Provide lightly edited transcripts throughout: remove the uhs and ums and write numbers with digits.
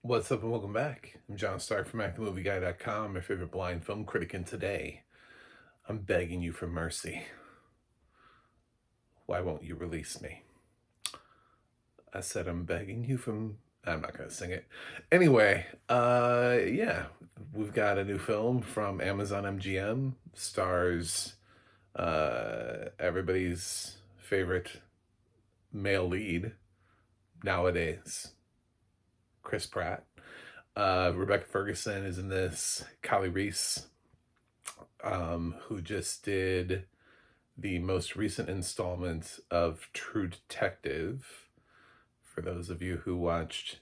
What's up and welcome back. I'm John Stark from AcTheMovieGuy.com, your favorite blind film critic, and today I'm begging you for mercy. Why won't you release me? I said I'm begging you from... I'm not going to sing it. Anyway, yeah, we've got a new film from Amazon MGM, stars everybody's favorite male lead nowadays, Chris Pratt. Rebecca Ferguson is in this. Kylie Reese, who just did the most recent installment of True Detective. For those of you who watched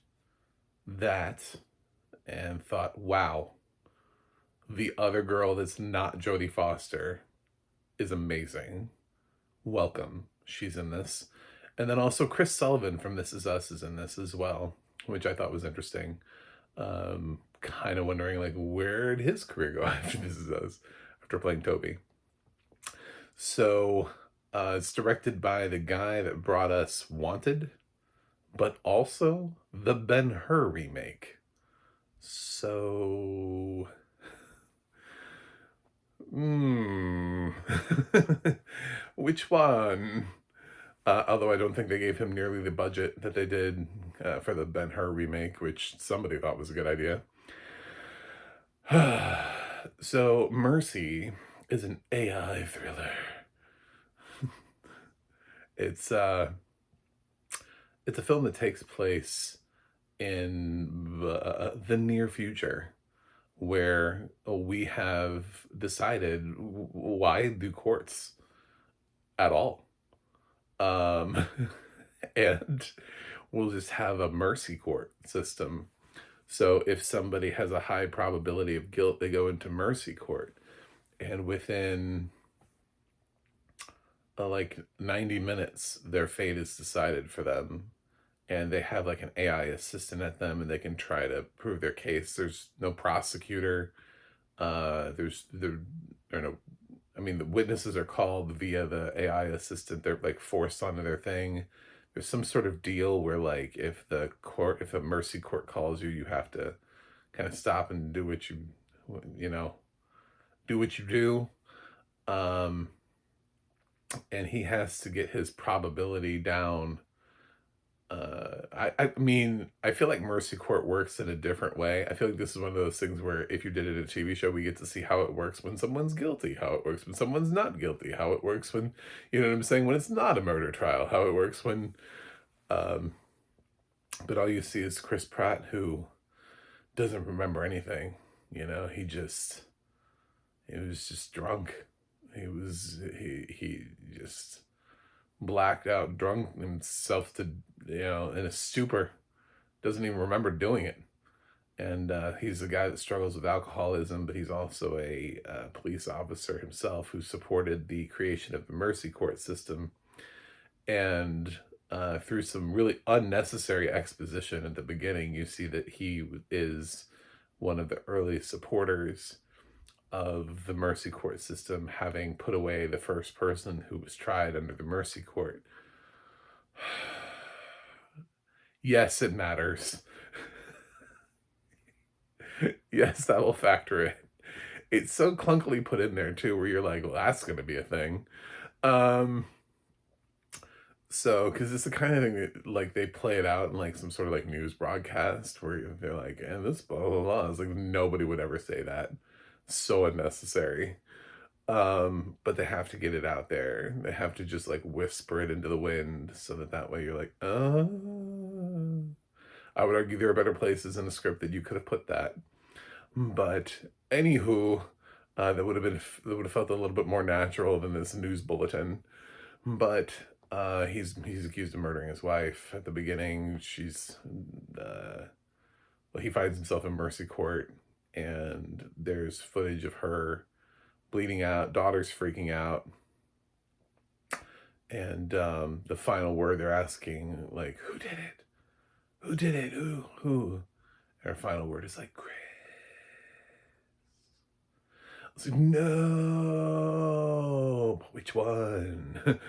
that and thought, wow, the other girl that's not Jodie Foster is amazing. Welcome. She's in this. And then also Chris Sullivan from This Is Us is in this as well, which I thought was interesting. Kind of wondering, like, where did his career go after This Is Us, after playing Toby? So, it's directed by the guy that brought us Wanted, but also the Ben-Hur remake. So, which one? Although I don't think they gave him nearly the budget that they did for the Ben-Hur remake, which somebody thought was a good idea. So, Mercy is an AI thriller. It's a film that takes place in the near future, where we have decided why do courts at all, and we'll just have a mercy court system. So if somebody has a high probability of guilt, they go into mercy court, and within like 90 minutes, their fate is decided for them. And they have like an AI assistant at them, and they can try to prove their case. There's no prosecutor. There are no, I mean, the witnesses are called via the AI assistant. They're like forced onto their thing. There's some sort of deal where, like, if a mercy court calls you, you have to kind of stop and do what you know, do what you do. And he has to get his probability down. I mean, I feel like Mercy Court works in a different way. I feel like this is one of those things where if you did it in a TV show, we get to see how it works when someone's guilty, how it works when someone's not guilty, how it works when, you know what I'm saying, when it's not a murder trial, how it works when, but all you see is Chris Pratt, who doesn't remember anything. You know, he was just drunk. He just blacked out, drunk himself to, you know, in a stupor, doesn't even remember doing it. And he's a guy that struggles with alcoholism, but he's also a police officer himself who supported the creation of the mercy court system. And through some really unnecessary exposition at the beginning, you see that he is one of the early supporters of the mercy court system, having put away the first person who was tried under the mercy court. Yes, it matters. Yes, that will factor in. It's so clunkily put in there too, where you're like, well, that's going to be a thing. So, because it's the kind of thing that, like, they play it out in like some sort of like news broadcast where they're like, and this blah blah blah. It's like nobody would ever say that. So unnecessary. But they have to get it out there. They have to just like whisper it into the wind so that way you're like, I would argue there are better places in the script that you could have put that. But anywho, that would have felt a little bit more natural than this news bulletin. But he's accused of murdering his wife. At the beginning, well, he finds himself in mercy court, and there's footage of her bleeding out, daughter's freaking out, and the final word they're asking, like, who did it? Who did it? Who? Her final word is like, Chris. I was like, no, but which one?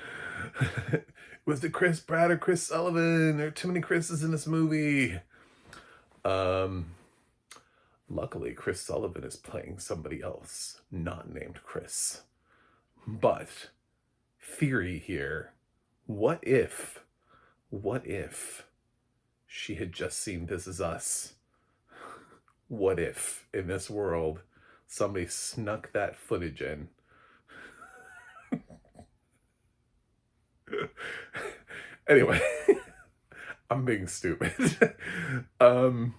Was it Chris Pratt or Chris Sullivan? There are too many Chris's in this movie. Um, Luckily, Chris Sullivan is playing somebody else, not named Chris. But theory here, what if, what if she had just seen This Is Us? What if, in this world, somebody snuck that footage in? Anyway, I'm being stupid. um,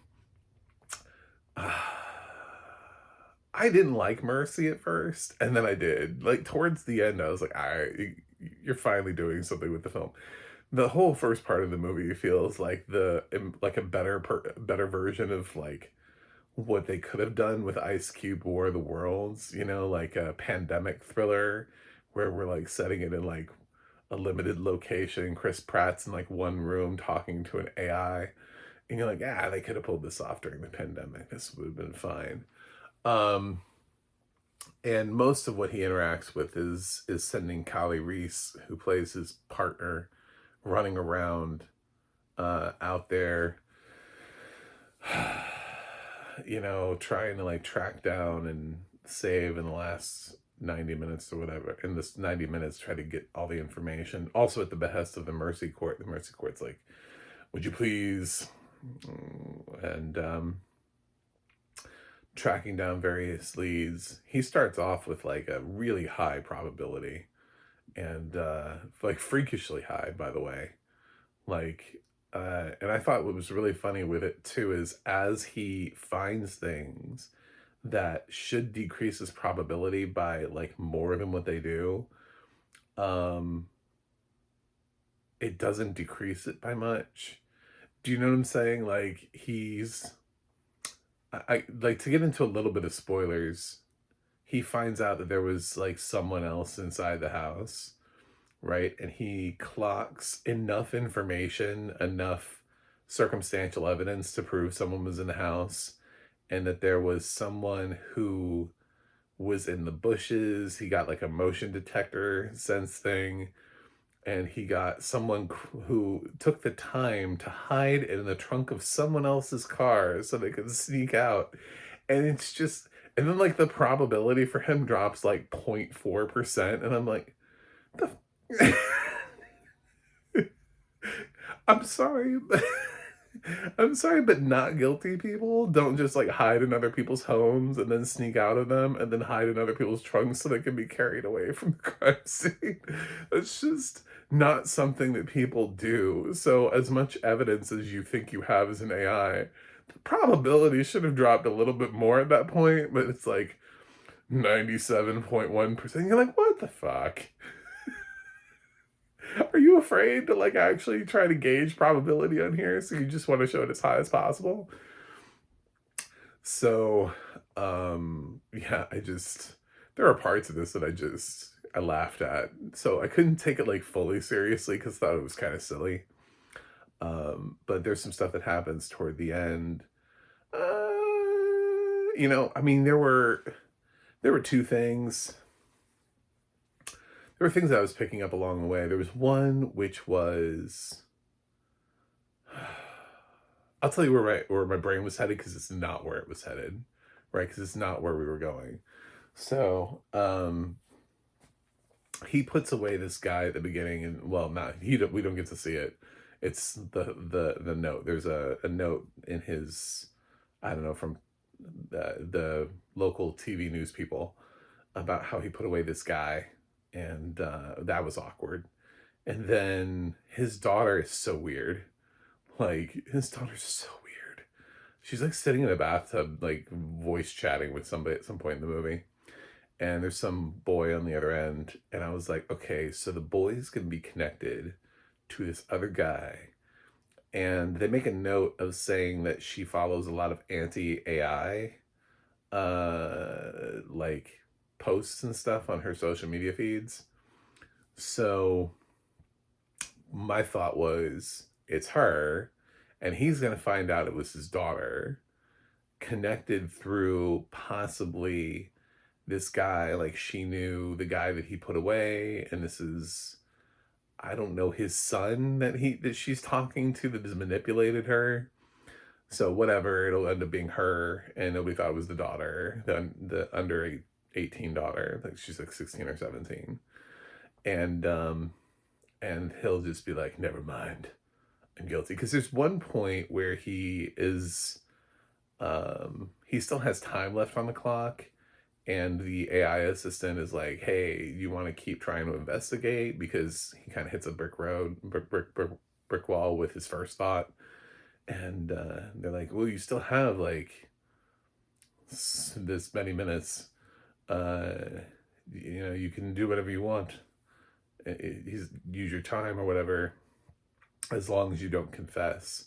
I didn't like Mercy at first, and then I did. Like, towards the end, I was like, all right, you're finally doing something with the film. The whole first part of the movie feels like like a better version of like what they could have done with Ice Cube War of the Worlds, you know, like a pandemic thriller where we're like setting it in like a limited location. Chris Pratt's in like one room talking to an AI, and you're like, ah, they could have pulled this off during the pandemic. This would have been fine. Um, and most of what he interacts with is sending Callie Reese, who plays his partner, running around out there, you know, trying to like track down and save in the last 90 minutes or whatever. In this 90 minutes, try to get all the information. Also at the behest of the Mercy Court. The Mercy Court's like, would you please? And tracking down various leads. He starts off with like a really high probability and like freakishly high, by the way. Like, and I thought what was really funny with it too is as he finds things that should decrease his probability by like more than what they do, um, it doesn't decrease it by much. Do you know what I'm saying? Like I like to get into a little bit of spoilers. He finds out that there was like someone else inside the house, right? And he clocks enough information, enough circumstantial evidence to prove someone was in the house and that there was someone who was in the bushes. He got like a motion detector sense thing, and he got someone who took the time to hide in the trunk of someone else's car so they could sneak out. And it's just, and then like the probability for him drops like 0.4%. And I'm like, the I'm sorry, but I'm sorry, but not guilty people don't just like hide in other people's homes and then sneak out of them and then hide in other people's trunks so they can be carried away from the crime scene. It's just not something that people do. So, as much evidence as you think you have as an AI, the probability should have dropped a little bit more at that point, but it's like 97.1%. You're like, what the fuck? Are you afraid to like actually try to gauge probability on here? So you just want to show it as high as possible? So, yeah, there are parts of this that I laughed at. So I couldn't take it like fully seriously because I thought it was kind of silly. But there's some stuff that happens toward the end. You know, I mean, there were two things. There were things I was picking up along the way. There was one which was, I'll tell you where my brain was headed because it's not where it was headed, right? Because it's not where we were going. So, he puts away this guy at the beginning, and well, not we don't get to see it. It's the note. There's a note in his, I don't know, from the local TV news people about how he put away this guy, and that was awkward. And then his daughter is so weird. Like, his daughter's so weird. She's like sitting in a bathtub, like voice chatting with somebody at some point in the movie. And there's some boy on the other end. And I was like, okay, so the boy's gonna be connected to this other guy. And they make a note of saying that she follows a lot of anti-AI like posts and stuff on her social media feeds. So my thought was it's her, and he's going to find out it was his daughter, connected through possibly this guy. Like, she knew the guy that he put away, and this is, I don't know, his son that she's talking to, that has manipulated her. So whatever, it'll end up being her, and nobody thought it was the daughter, the under 18 daughter. Like she's like 16 or 17, and he'll just be like, "Never mind, I'm guilty." Because there's one point where he still has time left on the clock, and the AI assistant is like, "Hey, you want to keep trying to investigate?" Because he kind of hits a brick wall with his first thought, and they're like, "Well, you still have like this many minutes. Uh, you can do whatever you want. He's use your time or whatever, as long as you don't confess."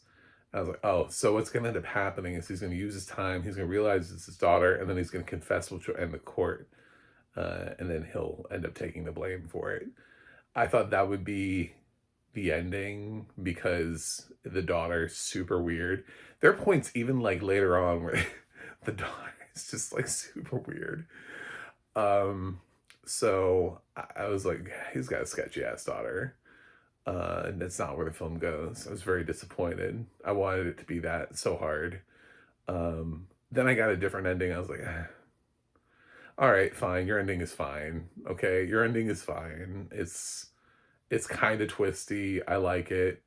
I was like, oh, so what's going to end up happening is he's going to use his time, he's going to realize it's his daughter, and then he's going to confess, which will end the court, and then he'll end up taking the blame for it. I thought that would be the ending because the daughter's super weird. There are points even like later on where the daughter is just like super weird. Um, so I was like, he's got a sketchy ass daughter. And that's not where the film goes. I was very disappointed. I wanted it to be that so hard. Then I got a different ending. I was like, all right, fine. Your ending is fine. Okay, your ending is fine. It's kind of twisty. I like it.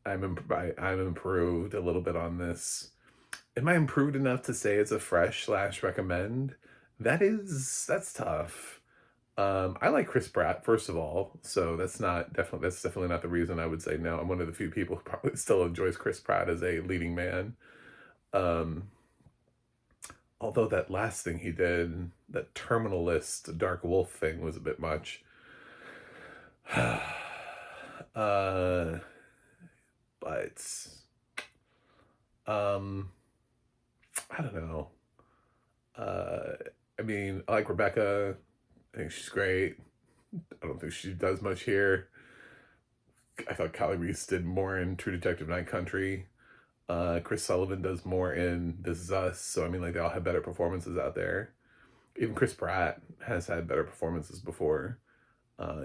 I'm improved a little bit on this. Am I improved enough to say it's a fresh slash recommend? That's tough. I like Chris Pratt, first of all, so that's definitely not the reason I would say no. I'm one of the few people who probably still enjoys Chris Pratt as a leading man. Um, Although that last thing he did, that Terminal List Dark Wolf thing, was a bit much. uh, but um, I don't know. Uh, I mean, I like Rebecca. I think she's great. I don't think she does much here. I thought Callie Reese did more in True Detective Night Country. Chris Sullivan does more in This Is Us. So I mean, like they all have better performances out there. Even Chris Pratt has had better performances before.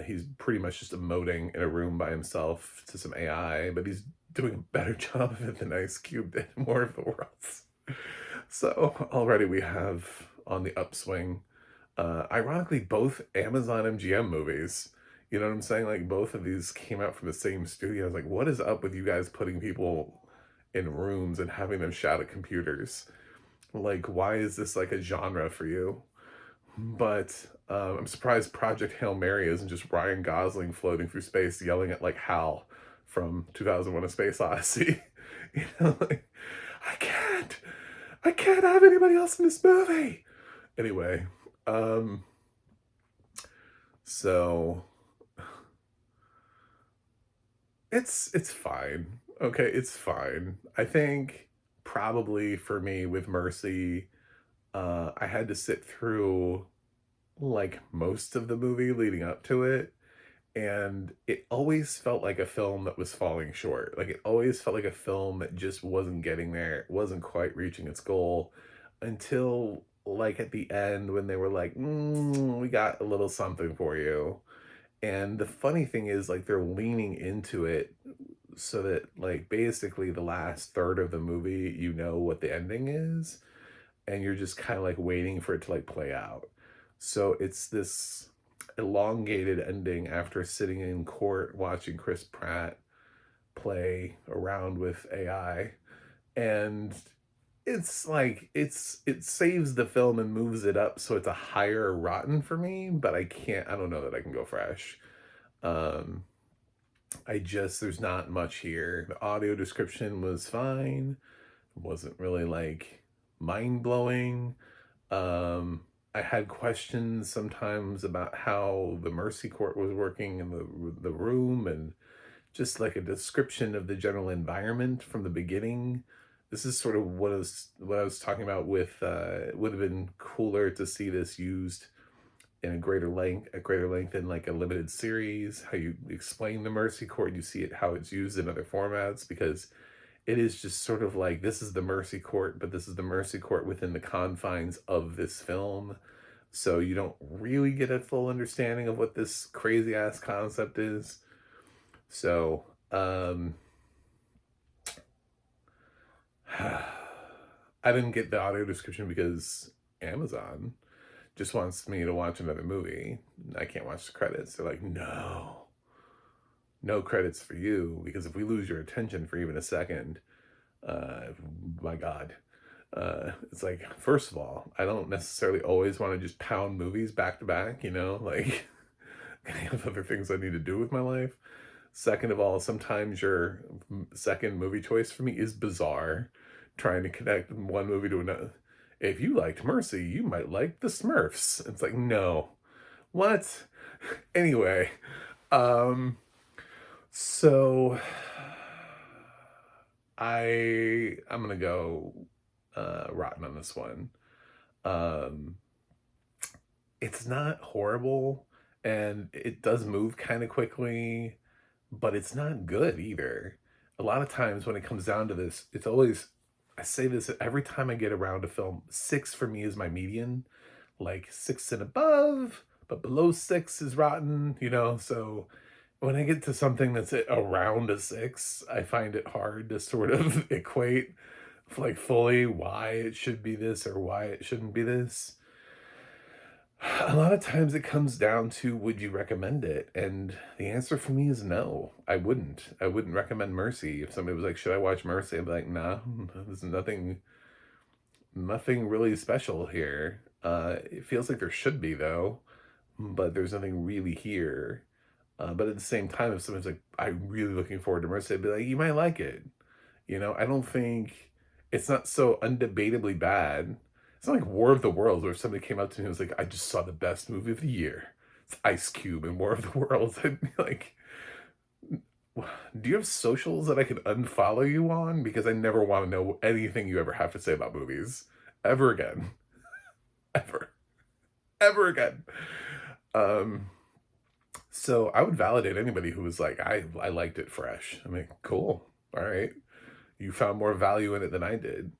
He's pretty much just emoting in a room by himself to some AI, but he's doing a better job of it than Ice Cube did in War of the Worlds. So already we have on the upswing. Ironically, both Amazon MGM movies. You know what I'm saying? Like both of these came out from the same studio. I was like, what is up with you guys putting people in rooms and having them shout at computers? Like, why is this like a genre for you? But I'm surprised Project Hail Mary isn't just Ryan Gosling floating through space yelling at like Hal from 2001: A Space Odyssey. Like, I can't, I can't have anybody else in this movie. Anyway, um, so it's fine. Okay, it's fine. I think probably for me with Mercy, I had to sit through like most of the movie leading up to it, and it always felt like a film that was falling short. Like it always felt like a film that just wasn't getting there. It wasn't quite reaching its goal until like at the end when they were like, we got a little something for you. And the funny thing is, like, they're leaning into it so that, like, basically the last third of the movie, you know what the ending is, and you're just kind of like waiting for it to like play out. So it's this elongated ending after sitting in court watching Chris Pratt play around with AI. And it's like it saves the film and moves it up so it's a higher rotten for me, but I don't know that I can go fresh. Um, there's not much here. The audio description was fine. It wasn't really like mind blowing. I had questions sometimes about how the Mercy Court was working in the room, and just like a description of the general environment from the beginning. This is sort of what I was talking about with it would have been cooler to see this used in a greater length in like a limited series, how you explain the Mercy Court, you see it how it's used in other formats, because it is just sort of like this is the Mercy Court, but this is the Mercy Court within the confines of this film. So you don't really get a full understanding of what this crazy ass concept is. So I didn't get the audio description because Amazon just wants me to watch another movie. I can't watch the credits. They're like, no, no credits for you, because if we lose your attention for even a second, uh, my God. It's like, first of all, I don't necessarily always want to just pound movies back to back, like I have other things I need to do with my life. Second of all, sometimes your second movie choice for me is bizarre, trying to connect one movie to another. If you liked Mercy, you might like The Smurfs. It's like, no. What? Anyway, um, so I'm gonna go rotten on this one. Um, it's not horrible, and it does move kind of quickly, but it's not good either. A lot of times when it comes down to this, it's always, I say this every time I get around a film, 6 for me is my median, like 6 and above, but below 6 is rotten, so when I get to something that's around a 6, I find it hard to sort of equate like fully why it should be this or why it shouldn't be this. A lot of times it comes down to, would you recommend it? And the answer for me is no. I wouldn't recommend Mercy. If somebody was like, should I watch Mercy? I'd be like, nah, there's nothing really special here. It feels like there should be though, but there's nothing really here. But at the same time, if someone's like, I'm really looking forward to Mercy, I'd be like, you might like it. I don't think it's not so undebatably bad. It's not like War of the Worlds where if somebody came up to me and was like, I just saw the best movie of the year. It's Ice Cube in War of the Worlds. I'd be like, do you have socials that I can unfollow you on? Because I never want to know anything you ever have to say about movies. Ever again. Ever. Ever again. Um, so I would validate anybody who was like, I liked it fresh. I mean, cool. All right. You found more value in it than I did.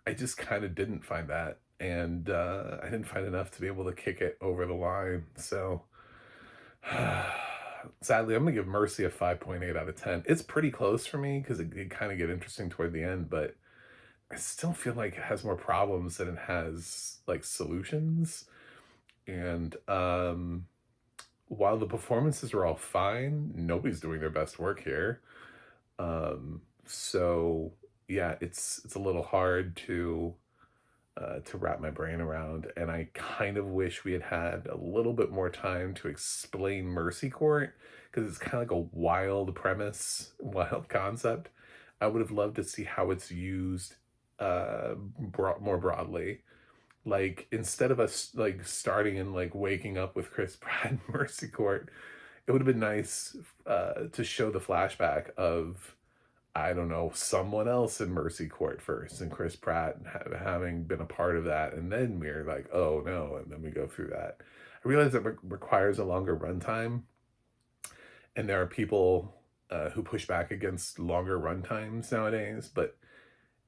I just kind of didn't find that. And I didn't find enough to be able to kick it over the line. So sadly, I'm going to give Mercy a 5.8 out of 10. It's pretty close for me because it kind of get interesting toward the end, but I still feel like it has more problems than it has like solutions. And while the performances are all fine, nobody's doing their best work here. So yeah, it's a little hard to wrap my brain around, and I kind of wish we had had a little bit more time to explain Mercy Court, because it's kind of like a wild premise, wild concept. I would have loved to see how it's used more broadly. Like, instead of us like starting and like waking up with Chris Pratt in Mercy Court, it would have been nice to show the flashback of, I don't know, someone else in Mercy Court first, and Chris Pratt having been a part of that, and then we're like, oh no, and then we go through that. I realize that requires a longer runtime, and there are people who push back against longer runtimes nowadays, but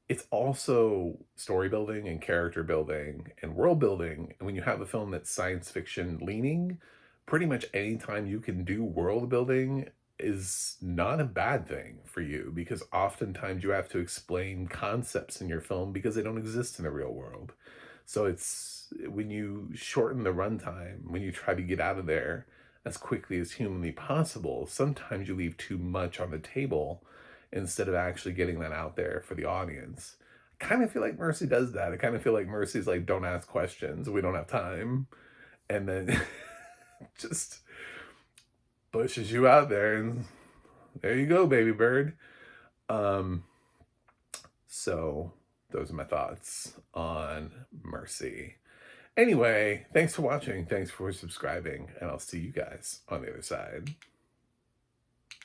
it's also story building and character building and world building. And when you have a film that's science fiction leaning, pretty much anytime you can do world building is not a bad thing for you, because oftentimes you have to explain concepts in your film because they don't exist in the real world. So it's when you shorten the runtime, when you try to get out of there as quickly as humanly possible, sometimes you leave too much on the table instead of actually getting that out there for the audience. I kind of feel like Mercy does that. I kind of feel like Mercy's like, don't ask questions, we don't have time. And then just pushes you out there, and there you go, baby bird. Um, so those are my thoughts on Mercy. Anyway, thanks for watching. Thanks for subscribing, and I'll see you guys on the other side.